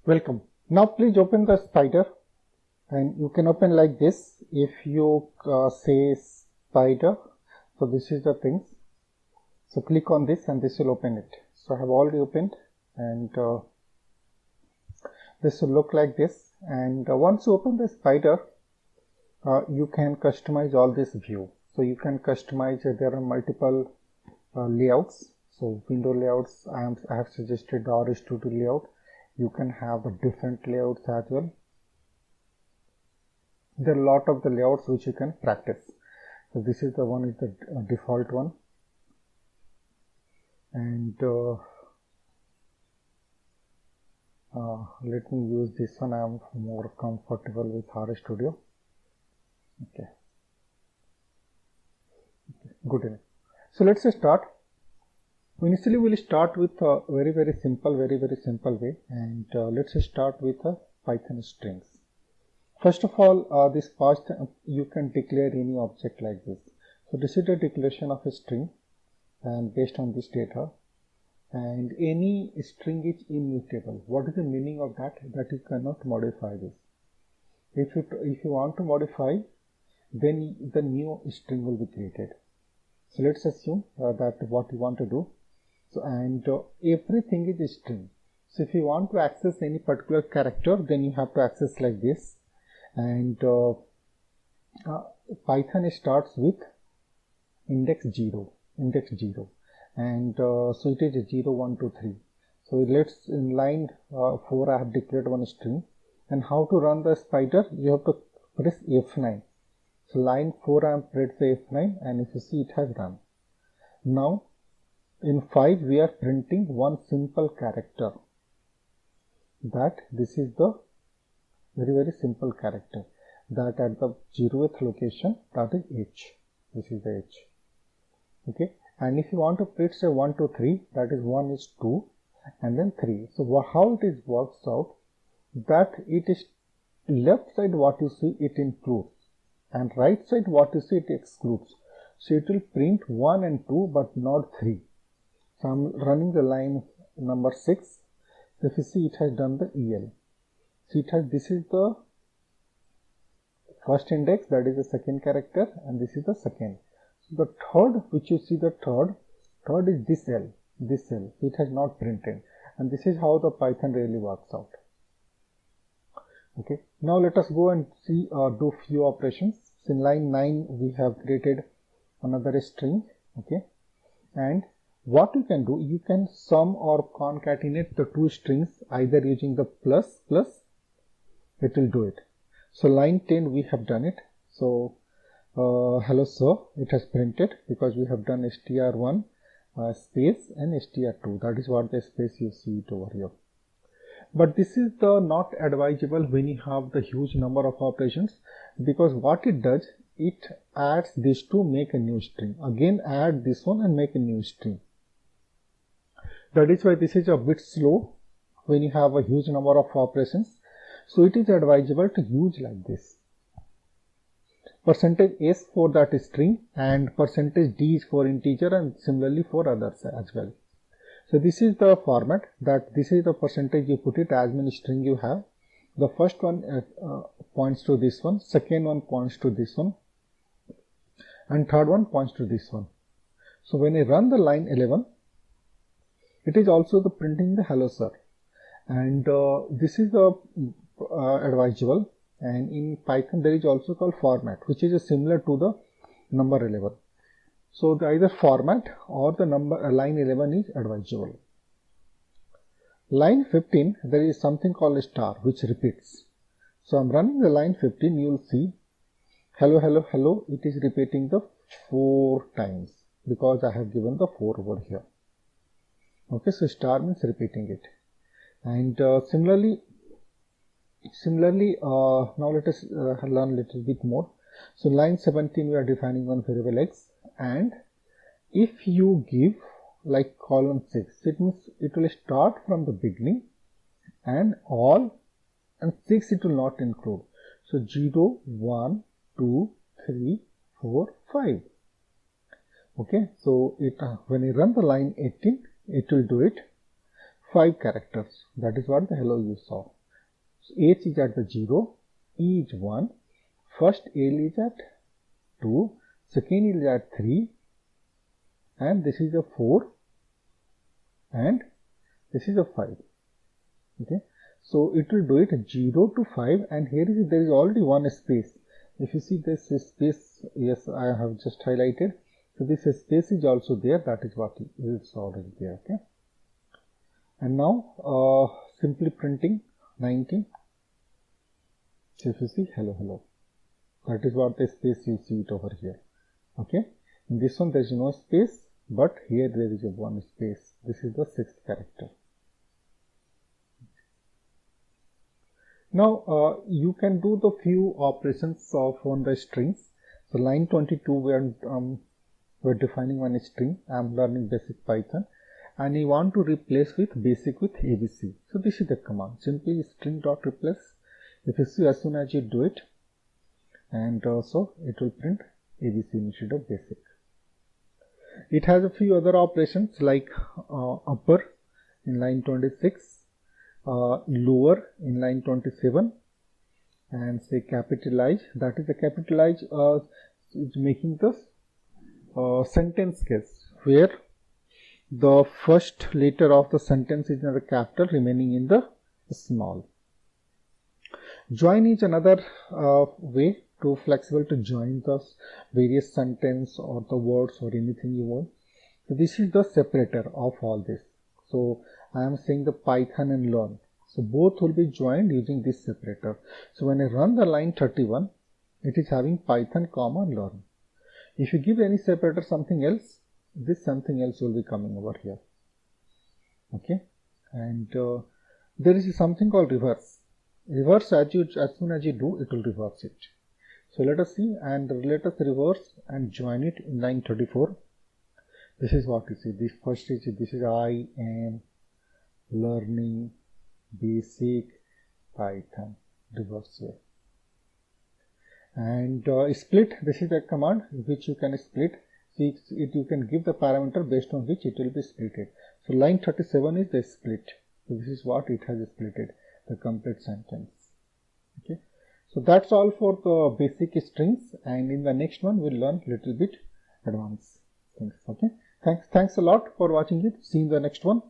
Welcome. Now please open the spider, and you can open like this. If you say spider, so this is the things. So click on this and this will open it. So I have already opened, and this will look like this. And once you open the spider, you can customize all this view. So you can customize, there are multiple layouts. So window layouts, I have suggested the RStudio layout. You can have different layouts as well. There are a lot of the layouts which you can practice. So this is the one, is the default one, and let me use this one. I am more comfortable with RStudio. Okay, good enough. So let's start. Initially we'll start with a very simple way, and let's start with Python strings. First of all, this past you can declare any object like this. So this is the declaration of a string, and based on this data, and any string is immutable. What is the meaning of that? That you cannot modify this. If you want to modify, then the new string will be created. So let's assume that what you want to do. So, and everything is a string. So if you want to access any particular character, then you have to access like this. And Python starts with index 0, and so it is 0, 1, 2, 3. So let's, in line 4 I have declared one string. And how to run the spider? You have to press F9. So line 4 I am pressed the F9, and if you see, it has run. Now in 5 we are printing one simple character, that this is the very simple character, that at the 0th location, that is H. This is the H. Okay, and if you want to print say 1, 2, 3, that is 1 is 2 and then 3. So how it is works out, that it is left side what you see it includes, and right side what you see it excludes. So it will print 1 and 2 but not 3. So I'm running the line number 6. So if you see, it has done the EL. So it has, this is the first index, that is the second character, and this is the second. So the third, which you see, the third is this L. It has not printed, and this is how the Python really works out. Okay, now let us go and see do few operations. So in line 9 we have created another string. Okay, and what you can do, you can sum or concatenate the two strings either using the plus, it will do it. So line 10 we have done it. So hello sir, it has printed because we have done str1 space and str2. That is what the space you see it over here. But this is the not advisable when you have the huge number of operations, because what it does, it adds this to make a new string, again add this one and make a new string. That is why this is a bit slow when you have a huge number of operations. So it is advisable to use like this. %s for that string, and %d is for integer, and similarly for others as well. So this is the format, that this is the percentage you put it as many string you have. The first one points to this one, second one points to this one, and third one points to this one. So when I run the line 11, it is also the printing the hello sir, and this is the advisable. And in Python there is also called format, which is similar to the number 11. So the either format or the number line 11 is advisable. Line 15 there is something called a star which repeats. So I'm running the line 15, you will see hello, it is repeating the 4 times because I have given the 4 over here. Okay, so star means repeating it. And similarly now let us learn a little bit more. So line 17 we are defining one variable x, and if you give like column 6, it means it will start from the beginning and all, and 6 it will not include. So 0, 1, 2, 3, 4, 5. Okay, so it when you run the line 18, it will do it 5 characters. That is what the hello you saw. So H is at the 0, E is 1, first L is at 2, second is at 3, and this is a 4, and this is a 5. Okay, so it will do it 0 to 5, and here is there is already one space. If you see this space, yes, I have just highlighted. So this space is also there. That is what is already there. Okay, and now simply printing 90. So if you see hello hello, that is what the space you see it over here. Okay, in this one there is no space, but here there is a one space. This is the 6th character. Now you can do the few operations of on the strings. So line 22 we're defining one string. I am learning basic Python, and you want to replace with basic with ABC. So this is the command, simply string dot replace. If you see, as soon as you do it, and so it will print ABC instead of basic. It has a few other operations like upper in line 26, lower in line 27, and say capitalize. That is the capitalize is making this sentence case where the first letter of the sentence is in the capital, remaining in the small. Join is another way to flexible to join the various sentence or the words or anything you want. So this is the separator of all this. So I am saying the Python and learn. So both will be joined using this separator. So when I run the line 31, it is having Python comma learn. If you give any separator something else, this something else will be coming over here. Okay, and there is something called reverse. Reverse, as soon as you do, it will reverse it. So let us see, and let us reverse and join it in line 34. This is what you see. This first is this is I am learning basic Python reverse way. And split, this is a command which you can split. See, you can give the parameter based on which it will be splitted. So line 37 is the split. So this is what it has splitted, the complete sentence. Okay, so that's all for the basic strings, and in the next one we'll learn little bit advanced things. Okay, thanks a lot for watching it. See you in the next one.